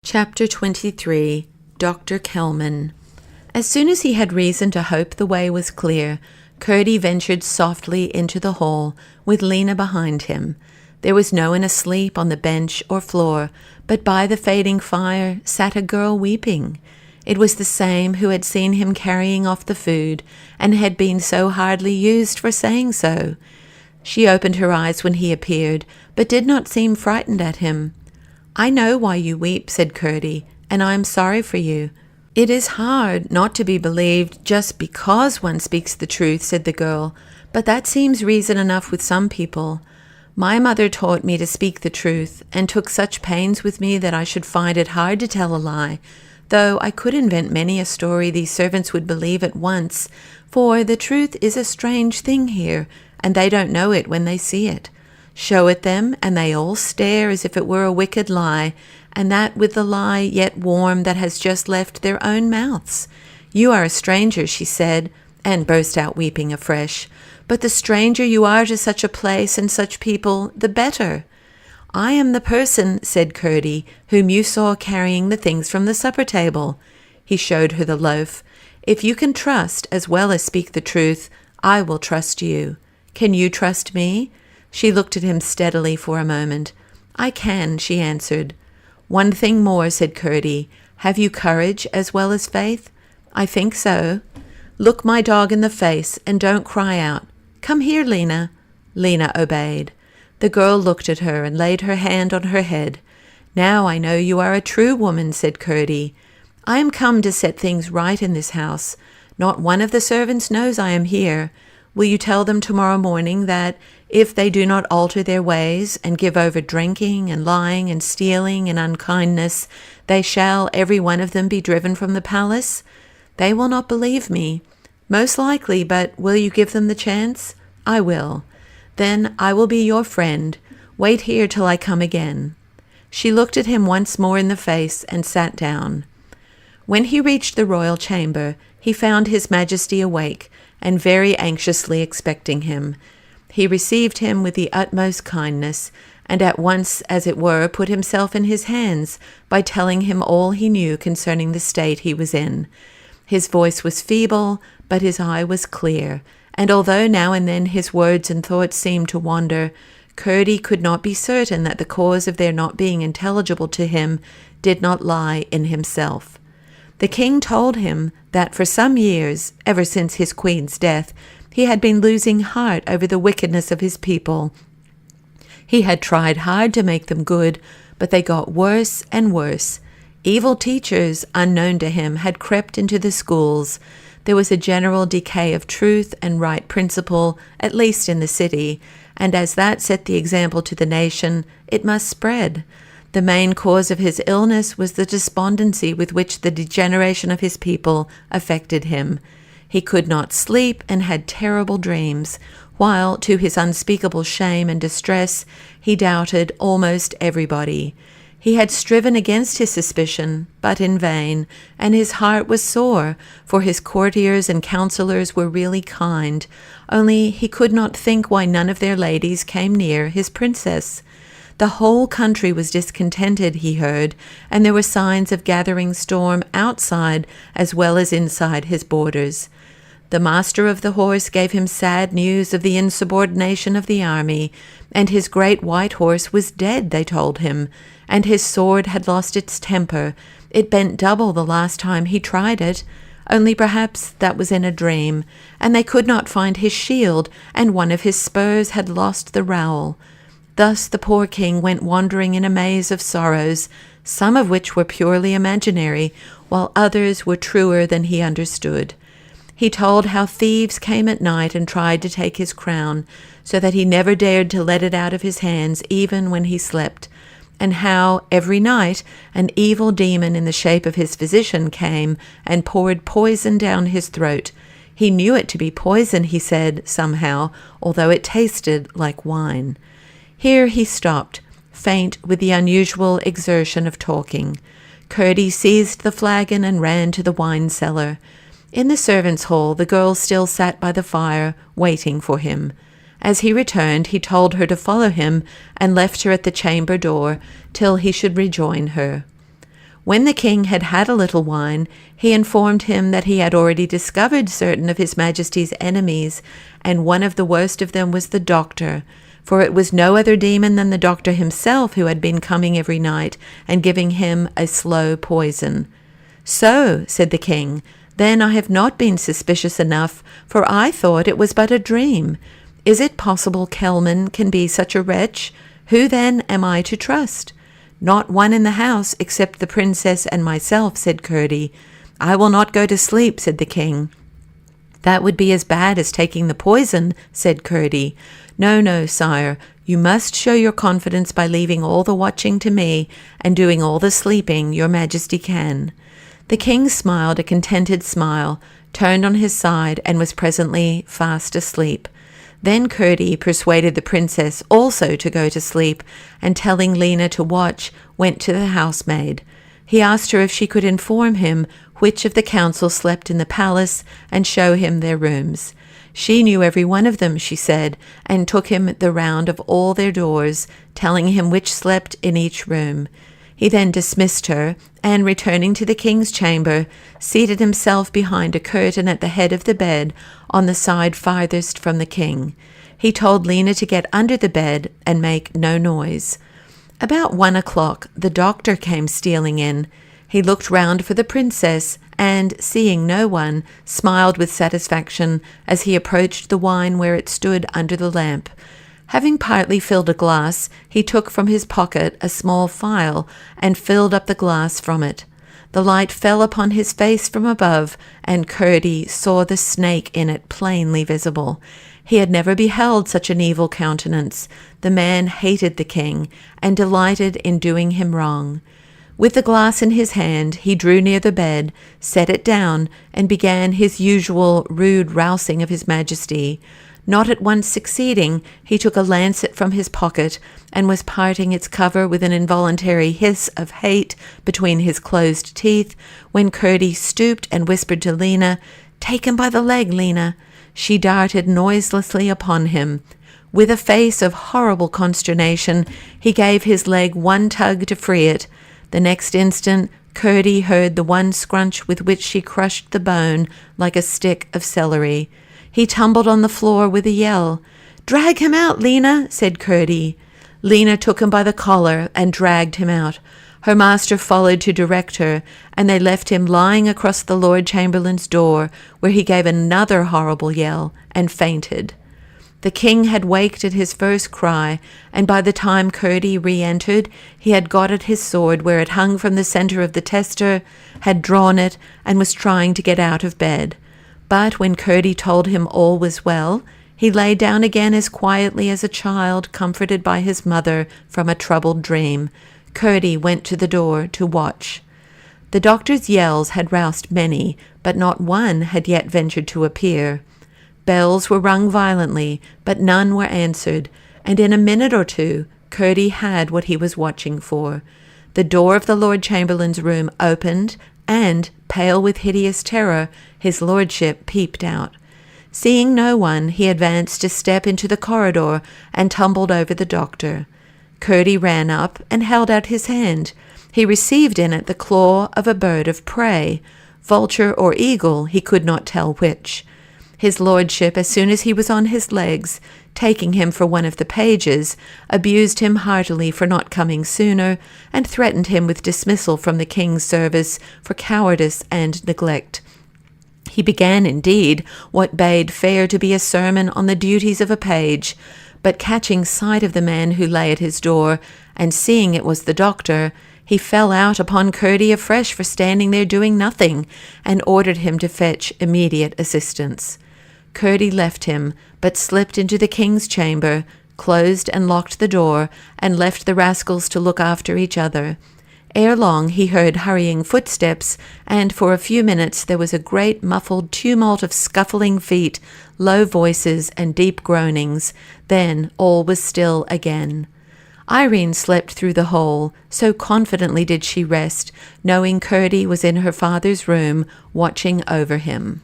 Chapter 23. Dr. Kelman. As soon as he had reason to hope the way was clear, Curdie ventured softly into the hall, with Lena behind him. There was no one asleep on the bench or floor, but by the fading fire sat a girl weeping. It was the same who had seen him carrying off the food, and had been so hardly used for saying so. She opened her eyes when he appeared, but did not seem frightened at him. "I know why you weep," said Curdie, "and I am sorry for you." "It is hard not to be believed just because one speaks the truth," said the girl, "but that seems reason enough with some people. My mother taught me to speak the truth, and took such pains with me that I should find it hard to tell a lie, though I could invent many a story these servants would believe at once, for the truth is a strange thing here, and they don't know it when they see it. Show it them, and they all stare as if it were a wicked lie, and that with the lie yet warm that has just left their own mouths. You are a stranger," she said, and burst out weeping afresh. "But the stranger you are to such a place and such people, the better." "I am the person," said Curdie, "whom you saw carrying the things from the supper table." He showed her the loaf. "If you can trust as well as speak the truth, I will trust you. Can you trust me?" She looked at him steadily for a moment. "I can," she answered. "One thing more," said Curdie. "Have you courage as well as faith?" "I think so." "Look my dog in the face, and don't cry out. Come here, Lena." Lena obeyed. The girl looked at her and laid her hand on her head. "Now I know you are a true woman," said Curdie. "I am come to set things right in this house. Not one of the servants knows I am here. Will you tell them tomorrow morning that, if they do not alter their ways, and give over drinking and lying and stealing and unkindness, they shall every one of them be driven from the palace? They will not believe me. Most likely, but will you give them the chance?" "I will." "Then I will be your friend. Wait here till I come again." She looked at him once more in the face and sat down. When he reached the royal chamber, he found His Majesty awake, and very anxiously expecting him. He received him with the utmost kindness, and at once, as it were, put himself in his hands by telling him all he knew concerning the state he was in. His voice was feeble, but his eye was clear, and although now and then his words and thoughts seemed to wander, Curdie could not be certain that the cause of their not being intelligible to him did not lie in himself. The king told him that for some years, ever since his queen's death, he had been losing heart over the wickedness of his people. He had tried hard to make them good, but they got worse and worse. Evil teachers, unknown to him, had crept into the schools. There was a general decay of truth and right principle, at least in the city, and as that set the example to the nation, it must spread. The main cause of his illness was the despondency with which the degeneration of his people affected him. He could not sleep and had terrible dreams, while, to his unspeakable shame and distress, he doubted almost everybody. He had striven against his suspicion, but in vain, and his heart was sore, for his courtiers and counsellors were really kind, only he could not think why none of their ladies came near his princess. The whole country was discontented, he heard, and there were signs of gathering storm outside as well as inside his borders. The master of the horse gave him sad news of the insubordination of the army, and his great white horse was dead, they told him, and his sword had lost its temper. It bent double the last time he tried it, only perhaps that was in a dream, and they could not find his shield, and one of his spurs had lost the rowel. Thus the poor king went wandering in a maze of sorrows, some of which were purely imaginary, while others were truer than he understood. He told how thieves came at night and tried to take his crown, so that he never dared to let it out of his hands even when he slept, and how, every night, an evil demon in the shape of his physician came and poured poison down his throat. He knew it to be poison, he said, somehow, although it tasted like wine. Here he stopped, faint with the unusual exertion of talking. Curdie seized the flagon and ran to the wine cellar. In the servants' hall the girl still sat by the fire, waiting for him. As he returned, he told her to follow him and left her at the chamber door till he should rejoin her. When the king had had a little wine, he informed him that he had already discovered certain of his majesty's enemies, and one of the worst of them was the doctor, for it was no other demon than the doctor himself who had been coming every night and giving him a slow poison. "So," said the king, "then I have not been suspicious enough, for I thought it was but a dream. Is it possible Kelman can be such a wretch? Who then am I to trust?" "Not one in the house except the princess and myself," said Curdie. "I will not go to sleep," said the king. "That would be as bad as taking the poison," said Curdie. "No, no, sire, you must show your confidence by leaving all the watching to me and doing all the sleeping your majesty can." The king smiled a contented smile, turned on his side, and was presently fast asleep. Then Curdie persuaded the princess also to go to sleep, and telling Lena to watch, went to the housemaid. He asked her if she could inform him which of the council slept in the palace and show him their rooms. She knew every one of them, she said, and took him the round of all their doors, telling him which slept in each room. He then dismissed her, and returning to the king's chamber, seated himself behind a curtain at the head of the bed, on the side farthest from the king. He told Lena to get under the bed and make no noise. About 1 o'clock, the doctor came stealing in. He looked round for the princess, and, seeing no one, smiled with satisfaction as he approached the wine where it stood under the lamp. Having partly filled a glass, he took from his pocket a small phial and filled up the glass from it. The light fell upon his face from above, and Curdie saw the snake in it plainly visible. He had never beheld such an evil countenance. The man hated the king, and delighted in doing him wrong. With the glass in his hand, he drew near the bed, set it down, and began his usual rude rousing of his majesty. Not at once succeeding, he took a lancet from his pocket, and was parting its cover with an involuntary hiss of hate between his closed teeth, when Curdie stooped and whispered to Lena, "Take him by the leg, Lena." She darted noiselessly upon him. With a face of horrible consternation, he gave his leg one tug to free it. The next instant, Curdie heard the one scrunch with which she crushed the bone like a stick of celery. He tumbled on the floor with a yell. "Drag him out, Lena," said Curdie. Lena took him by the collar and dragged him out. Her master followed to direct her, and they left him lying across the Lord Chamberlain's door, where he gave another horrible yell and fainted. The king had waked at his first cry, and by the time Curdie re-entered, he had got at his sword where it hung from the centre of the tester, had drawn it, and was trying to get out of bed. But when Curdie told him all was well, he lay down again as quietly as a child comforted by his mother from a troubled dream. Curdie went to the door to watch. The doctor's yells had roused many, but not one had yet ventured to appear. Bells were rung violently, but none were answered, and in a minute or two Curdie had what he was watching for. The door of the Lord Chamberlain's room opened, and, pale with hideous terror, his lordship peeped out. Seeing no one, he advanced a step into the corridor and tumbled over the doctor. Curdie ran up and held out his hand. He received in it the claw of a bird of prey, vulture or eagle, he could not tell which. His lordship, as soon as he was on his legs, taking him for one of the pages, abused him heartily for not coming sooner, and threatened him with dismissal from the king's service for cowardice and neglect. He began, indeed, what bade fair to be a sermon on the duties of a page, but catching sight of the man who lay at his door, and seeing it was the doctor, he fell out upon Curdie afresh for standing there doing nothing, and ordered him to fetch immediate assistance. Curdie left him, but slipped into the king's chamber, closed and locked the door, and left the rascals to look after each other. Ere long he heard hurrying footsteps, and for a few minutes there was a great muffled tumult of scuffling feet, low voices, and deep groanings. Then all was still again. Irene slept through the whole, so confidently did she rest, knowing Curdie was in her father's room, watching over him.